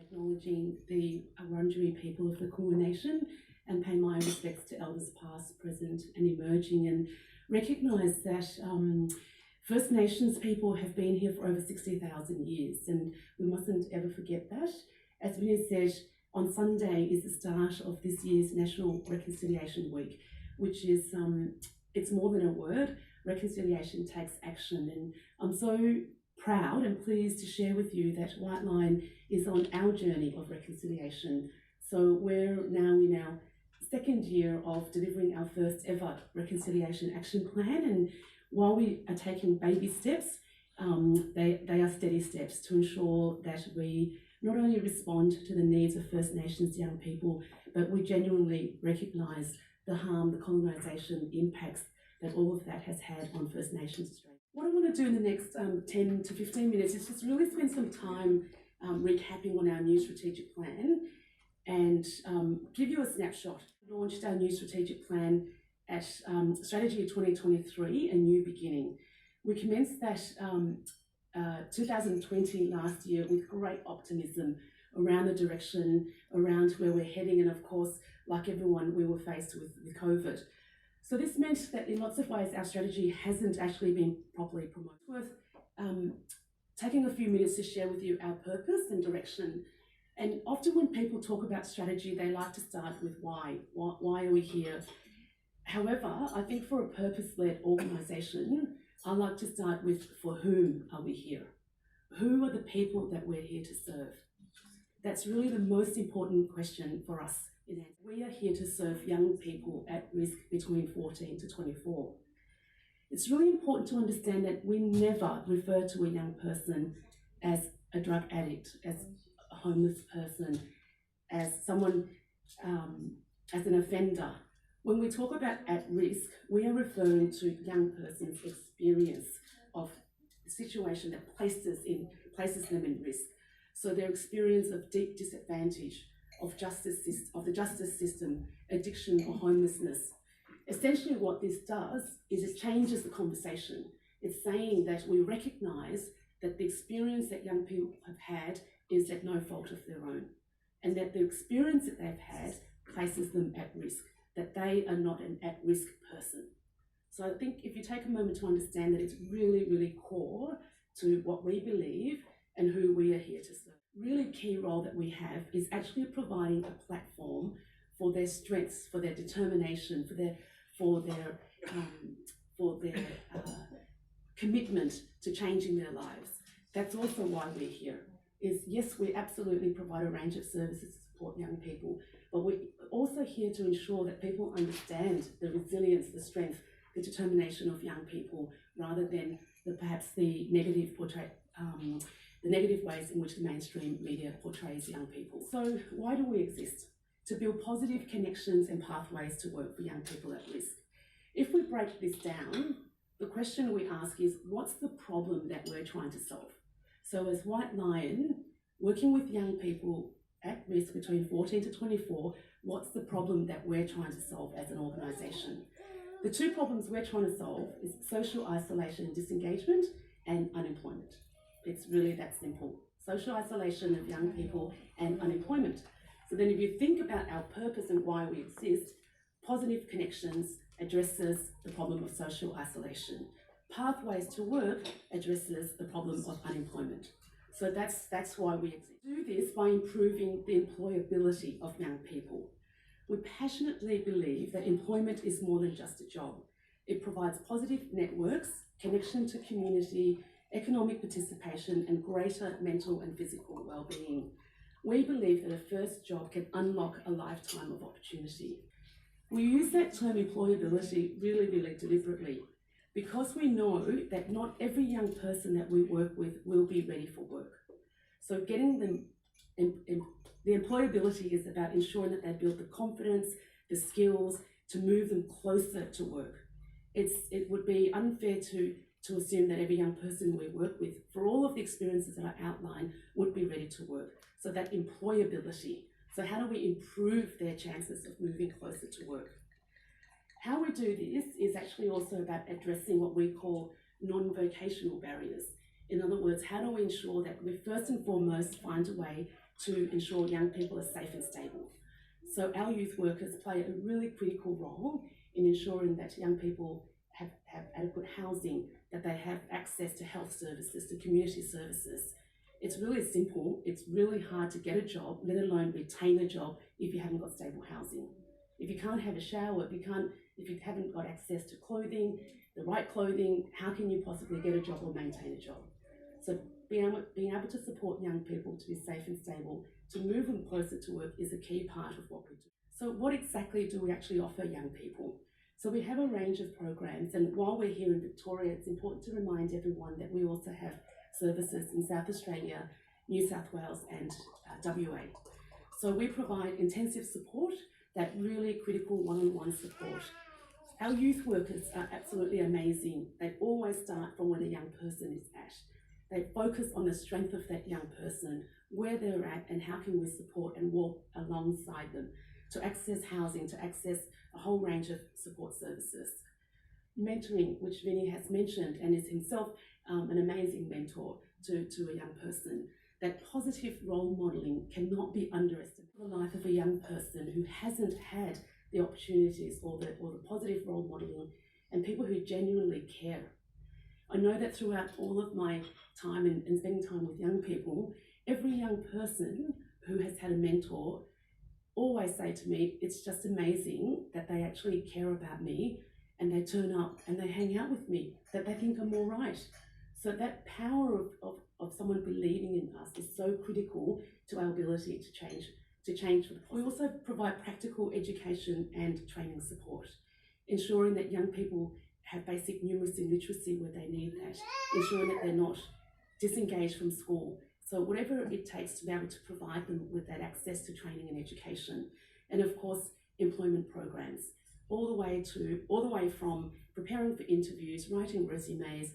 Acknowledging the Wurundjeri people of the Kulin Nation and pay my respects to elders past, present and emerging, and recognise that First Nations people have been here for over 60,000 years, and we mustn't ever forget that. As Vinny said, on Sunday is the start of this year's National Reconciliation Week, which is, it's more than a word. Reconciliation takes action, and I'm so proud and pleased to share with you that Whitelion is on our journey of reconciliation. So we're now in our second year of delivering our first ever Reconciliation Action Plan, and while we are taking baby steps, they are steady steps to ensure that we not only respond to the needs of First Nations young people, but we genuinely recognise the harm, the colonisation impacts that all of that has had on First Nations Australia. What I want to do in the next 10 to 15 minutes is just really spend some time recapping on our new strategic plan and give you a snapshot. We launched our new strategic plan at Strategy of 2023, A New Beginning. We commenced that 2020 last year with great optimism around the direction, around where we're heading, and of course, like everyone, we were faced with COVID. So this meant that in lots of ways our strategy hasn't actually been properly promoted. It's worth taking a few minutes to share with you our purpose and direction. And often when people talk about strategy, they like to start with why. Why are we here? However, I think for a purpose-led organisation, I like to start with for whom are we here? Who are the people that we're here to serve? That's really the most important question for us. We are here to serve young people at risk between 14 to 24. It's really important to understand that we never refer to a young person as a drug addict, as a homeless person, as someone, as an offender. When we talk about at risk, we are referring to young person's experience of a situation that places them in risk. So their experience of deep disadvantage, of the justice system, addiction or homelessness. Essentially what this does is it changes the conversation. It's saying that we recognise that the experience that young people have had is at no fault of their own, and that the experience that they've had places them at risk, that they are not an at-risk person. So I think if you take a moment to understand that it's really, really core to what we believe and who we are here to serve. Really key role that we have is actually providing a platform for their strengths, for their determination, for their commitment to changing their lives. That's also why we're here. Yes, we absolutely provide a range of services to support young people, but we're also here to ensure that people understand the resilience, the strength, the determination of young people, rather than perhaps the negative ways in which the mainstream media portrays young people. So why do we exist? To build positive connections and pathways to work for young people at risk. If we break this down, the question we ask is, what's the problem that we're trying to solve? So as Whitelion, working with young people at risk between 14 to 24, what's the problem that we're trying to solve as an organisation? The two problems we're trying to solve is social isolation and disengagement and unemployment. It's really that simple. Social isolation of young people and unemployment. So then if you think about our purpose and why we exist, positive connections addresses the problem of social isolation. Pathways to work addresses the problem of unemployment. So that's why we exist. Do this by improving the employability of young people. We passionately believe that employment is more than just a job. It provides positive networks, connection to community, economic participation, and greater mental and physical well-being. We believe that a first job can unlock a lifetime of opportunity. We use that term employability really, really deliberately, because we know that not every young person that we work with will be ready for work. So getting them, the employability is about ensuring that they build the confidence, the skills to move them closer to work. It would be unfair to assume that every young person we work with, for all of the experiences that I outlined, would be ready to work. So that employability. So how do we improve their chances of moving closer to work? How we do this is actually also about addressing what we call non-vocational barriers. In other words, how do we ensure that we first and foremost find a way to ensure young people are safe and stable? So our youth workers play a really critical role in ensuring that young people have adequate housing, that they have access to health services, to community services. It's really simple. It's really hard to get a job, let alone retain a job, if you haven't got stable housing. If you can't have a shower, if you haven't got access to clothing, the right clothing, how can you possibly get a job or maintain a job? So being able to support young people to be safe and stable, to move them closer to work, is a key part of what we do. So what exactly do we actually offer young people? So we have a range of programs, and while we're here in Victoria, it's important to remind everyone that we also have services in South Australia, New South Wales and WA. So we provide intensive support, that really critical one-on-one support. Our youth workers are absolutely amazing. They always start from where the young person is at. They focus on the strength of that young person, where they're at, and how can we support and walk alongside them to access housing, to access a whole range of support services. Mentoring, which Vinny has mentioned, and is himself an amazing mentor to a young person. That positive role modelling cannot be underestimated. The life of a young person who hasn't had the opportunities or the positive role modelling, and people who genuinely care. I know that throughout all of my time and spending time with young people, every young person who has had a mentor always say to me, it's just amazing that they actually care about me and they turn up and they hang out with me, that they think I'm all right. So that power of someone believing in us is so critical to our ability to change for the positive. We also provide practical education and training support, ensuring that young people have basic numeracy literacy where they need that, ensuring that they're not disengaged from school. So whatever it takes to be able to provide them with that access to training and education. And of course, employment programs, all the way from preparing for interviews, writing resumes,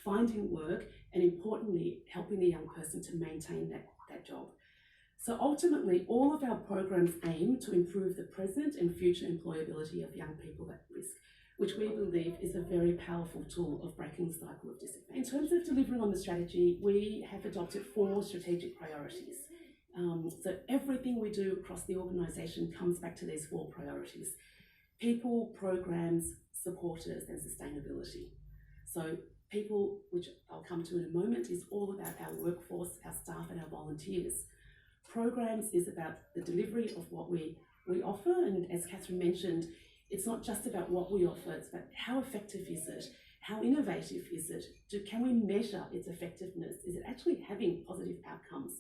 finding work, and importantly, helping the young person to maintain that job. So ultimately, all of our programs aim to improve the present and future employability of young people at risk, which we believe is a very powerful tool of breaking the cycle of disadvantage. In terms of delivering on the strategy, we have adopted 4 strategic priorities. So everything we do across the organisation comes back to these 4 priorities: people, programs, supporters, and sustainability. So people, which I'll come to in a moment, is all about our workforce, our staff and our volunteers. Programs is about the delivery of what we offer, and as Catherine mentioned, it's not just about what we offer, it's about how effective is it, how innovative is it, can we measure its effectiveness, is it actually having positive outcomes?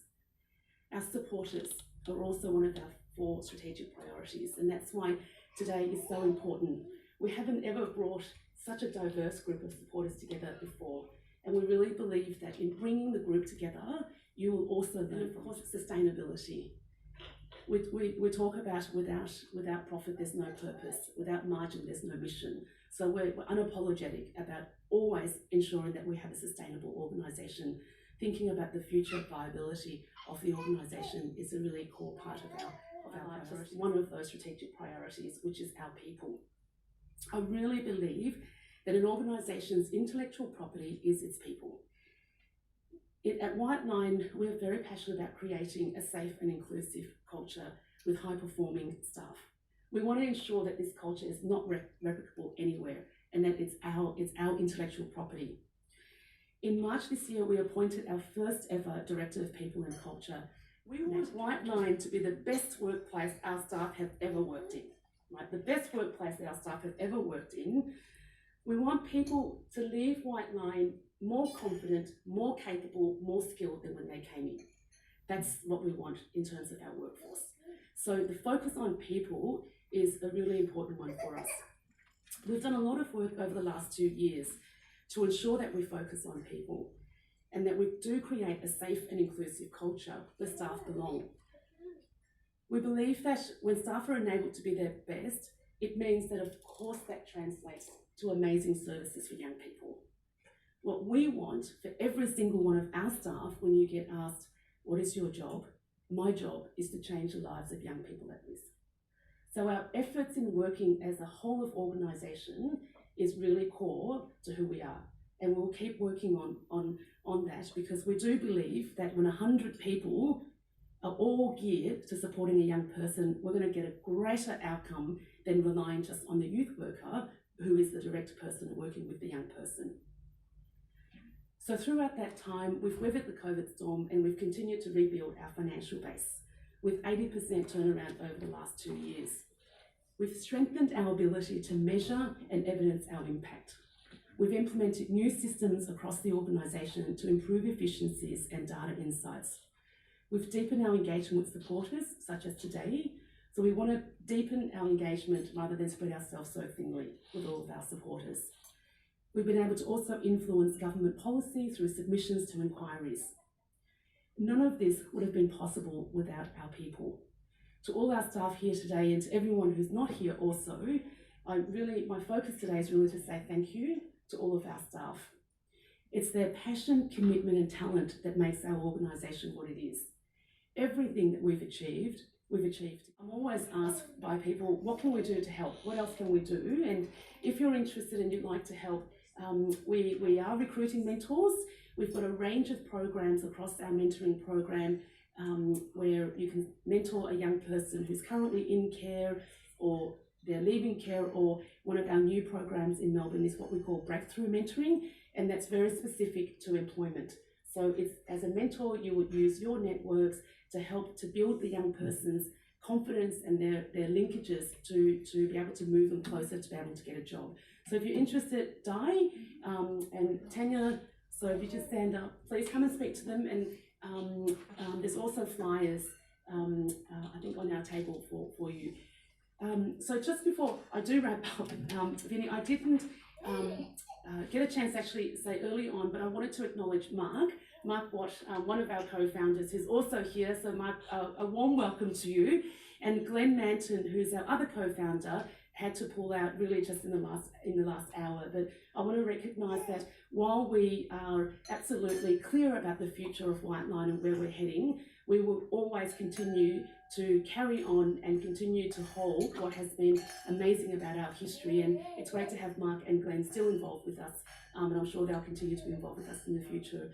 Our supporters are also one of our 4 strategic priorities, and that's why today is so important. We haven't ever brought such a diverse group of supporters together before, and we really believe that in bringing the group together, you will also learn from sustainability. We talk about without profit there's no purpose, without margin there's no mission. So we're unapologetic about always ensuring that we have a sustainable organisation. Thinking about the future viability of the organisation is a really core part of our priorities. One of those strategic priorities, which is our people. I really believe that an organisation's intellectual property is its people. At Whiteline, we're very passionate about creating a safe and inclusive culture with high-performing staff. We want to ensure that this culture is not replicable anywhere, and that it's our intellectual property. In March this year, we appointed our first ever Director of People and Culture. We want Whiteline to be the best workplace our staff have ever worked in, right? The best workplace that our staff have ever worked in. We want people to leave Whiteline more confident, more capable, more skilled than when they came in. That's what we want in terms of our workforce. So the focus on people is a really important one for us. We've done a lot of work over the last 2 years to ensure that we focus on people and that we do create a safe and inclusive culture where staff belong. We believe that when staff are enabled to be their best, it means that of course that translates to amazing services for young people. What we want for every single one of our staff, when you get asked, what is your job? My job is to change the lives of young people at risk. So our efforts in working as a whole of organisation is really core to who we are. and we'll keep working on that, because we do believe that when 100 people are all geared to supporting a young person, we're going to get a greater outcome than relying just on the youth worker, who is the direct person working with the young person. So throughout that time, we've weathered the COVID storm and we've continued to rebuild our financial base with 80% turnaround over the last 2 years. We've strengthened our ability to measure and evidence our impact. We've implemented new systems across the organisation to improve efficiencies and data insights. We've deepened our engagement with supporters, such as today. So we want to deepen our engagement rather than spread ourselves so thinly with all of our supporters. We've been able to also influence government policy through submissions to inquiries. None of this would have been possible without our people. To all our staff here today and to everyone who's not here also, my focus today is really to say thank you to all of our staff. It's their passion, commitment and talent that makes our organisation what it is. Everything that we've achieved. I'm always asked by people, what can we do to help? What else can we do? And if you're interested and you'd like to help, we are recruiting mentors. We've got a range of programs across our mentoring program where you can mentor a young person who's currently in care or they're leaving care, or one of our new programs in Melbourne is what we call breakthrough mentoring, and that's very specific to employment. So it's, as a mentor, you would use your networks to help to build the young person's confidence and their linkages to be able to move them closer to be able to get a job. So if you're interested, Di and Tanya, so if you just stand up, please come and speak to them. And there's also flyers, I think, on our table for you. So just before I do wrap up, Vinny, I didn't get a chance to actually say early on, but I wanted to acknowledge Mark Watt, one of our co-founders, who's also here. So Mark, a warm welcome to you. And Glenn Manton, who's our other co-founder, had to pull out really just in the last hour. But I want to recognise that while we are absolutely clear about the future of Whiteline and where we're heading, we will always continue to carry on and continue to hold what has been amazing about our history. And it's great to have Mark and Glenn still involved with us, and I'm sure they'll continue to be involved with us in the future.